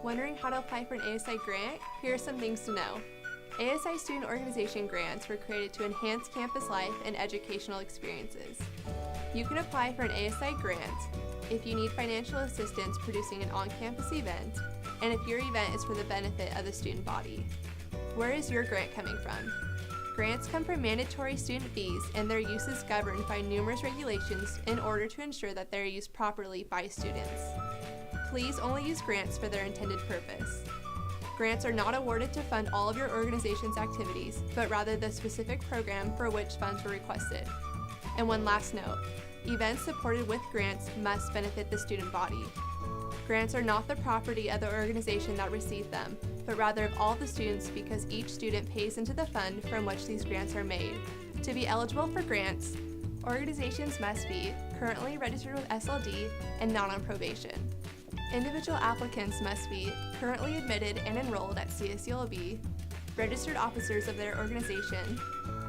Wondering how to apply for an ASI grant? Here are some things to know. ASI Student Organization grants were created to enhance campus life and educational experiences. You can apply for an ASI grant if you need financial assistance producing an on-campus event, and if your event is for the benefit of the student body. Where is your grant coming from? Grants come from mandatory student fees, and their use is governed by numerous regulations in order to ensure that they are used properly by students. Please only use grants for their intended purpose. Grants are not awarded to fund all of your organization's activities, but rather the specific program for which funds were requested. And one last note, events supported with grants must benefit the student body. Grants are not the property of the organization that received them, but rather of all the students because each student pays into the fund from which these grants are made. To be eligible for grants, organizations must be currently registered with SLD and not on probation. Individual applicants must be currently admitted and enrolled at CSULB, registered officers of their organization,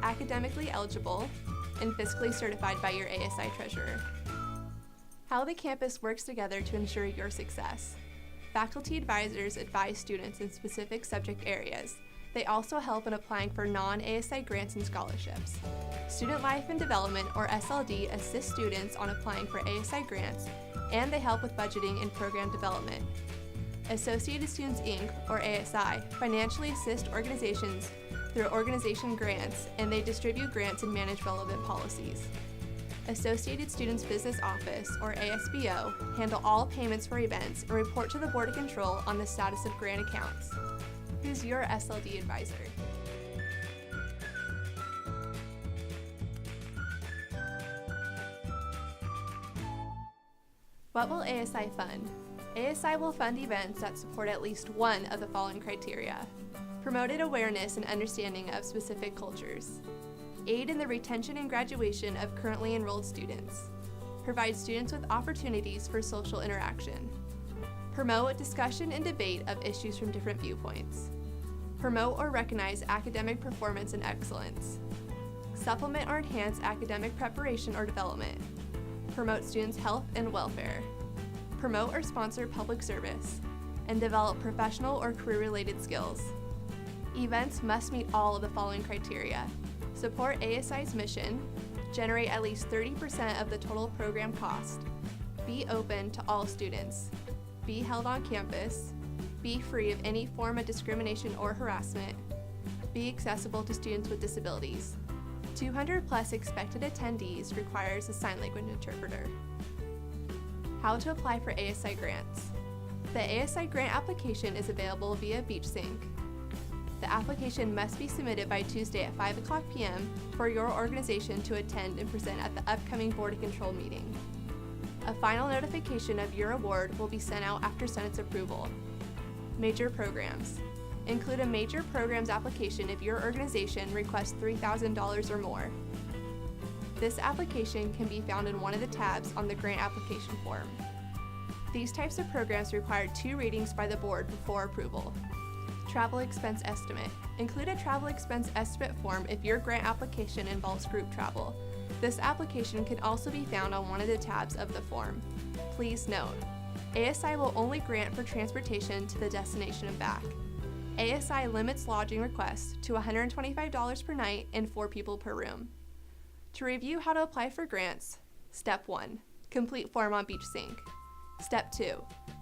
academically eligible, and fiscally certified by your ASI Treasurer. How the campus works together to ensure your success. Faculty advisors advise students in specific subject areas. They also help in applying for non-ASI grants and scholarships. Student Life and Development, or SLD, assists students on applying for ASI grants, and they help with budgeting and program development. Associated Students Inc., or ASI, financially assist organizations through organization grants, and they distribute grants and manage relevant policies. Associated Students Business Office, or ASBO, handle all payments for events and report to the Board of Control on the status of grant accounts. Who's your SLD advisor? What will ASI fund? ASI will fund events that support at least one of the following criteria. Promoted awareness and understanding of specific cultures. Aid in the retention and graduation of currently enrolled students. Provide students with opportunities for social interaction. Promote discussion and debate of issues from different viewpoints. Promote or recognize academic performance and excellence. Supplement or enhance academic preparation or development. Promote students' health and welfare. Promote or sponsor public service. And develop professional or career-related skills. Events must meet all of the following criteria. Support ASI's mission, generate at least 30% of the total program cost, be open to all students, be held on campus, be free of any form of discrimination or harassment, be accessible to students with disabilities. 200 plus expected attendees requires a sign language interpreter. How to apply for ASI grants. The ASI grant application is available via BeachSync. The application must be submitted by Tuesday at 5 p.m. for your organization to attend and present at the upcoming Board of Control meeting. A final notification of your award will be sent out after Senate's approval. Major programs. Include a major programs application if your organization requests $3,000 or more. This application can be found in one of the tabs on the grant application form. These types of programs require 2 readings by the board before approval. Travel expense estimate. Include a travel expense estimate form if your grant application involves group travel. This application can also be found on one of the tabs of the form. Please note, ASI will only grant for transportation to the destination and back. ASI limits lodging requests to $125 per night and 4 people per room. To review how to apply for grants, Step 1. Complete form on BeachSync. Step 2.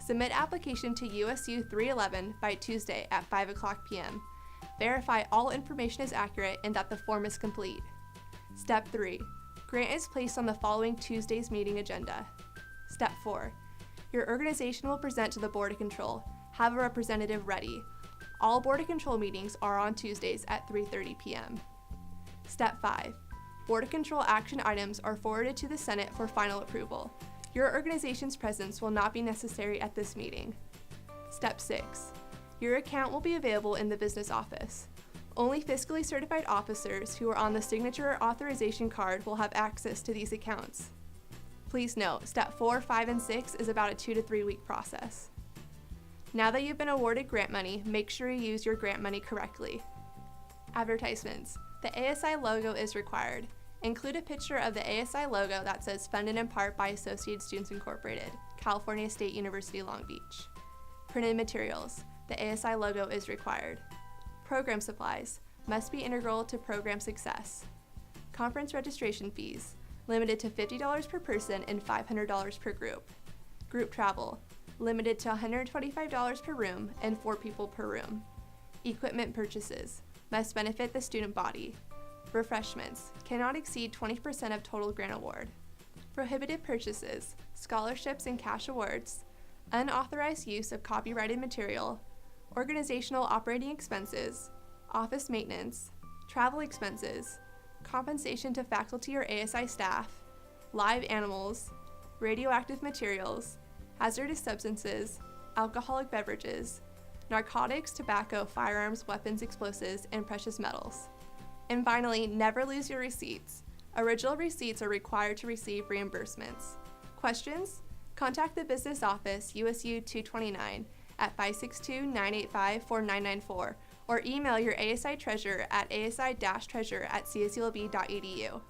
Submit application to USU 311 by Tuesday at 5 p.m. Verify all information is accurate and that the form is complete. Step 3. Grant is placed on the following Tuesday's meeting agenda. Step 4. Your organization will present to the Board of Control. Have a representative ready. All Board of Control meetings are on Tuesdays at 3:30 p.m. Step 5. Board of Control action items are forwarded to the Senate for final approval. Your organization's presence will not be necessary at this meeting. Step 6. Your account will be available in the business office. Only fiscally certified officers who are on the signature or authorization card will have access to these accounts. Please note, Step 4, 5, and 6 is about a 2 to 3 week process. Now that you've been awarded grant money, make sure you use your grant money correctly. Advertisements. The ASI logo is required. Include a picture of the ASI logo that says funded in part by Associated Students Incorporated, California State University, Long Beach. Printed materials. The ASI logo is required. Program supplies must be integral to program success. Conference registration fees, limited to $50 per person and $500 per group. Group travel, limited to $125 per room and 4 people per room. Equipment purchases, must benefit the student body. Refreshments, cannot exceed 20% of total grant award. Prohibited purchases, scholarships and cash awards, unauthorized use of copyrighted material, organizational operating expenses, office maintenance, travel expenses, compensation to faculty or ASI staff, live animals, radioactive materials, hazardous substances, alcoholic beverages, narcotics, tobacco, firearms, weapons, explosives, and precious metals. And finally, never lose your receipts. Original receipts are required to receive reimbursements. Questions? Contact the Business Office, USU 229 at 562-985-4994 or email your ASI Treasurer at asi-treasurer@csulb.edu.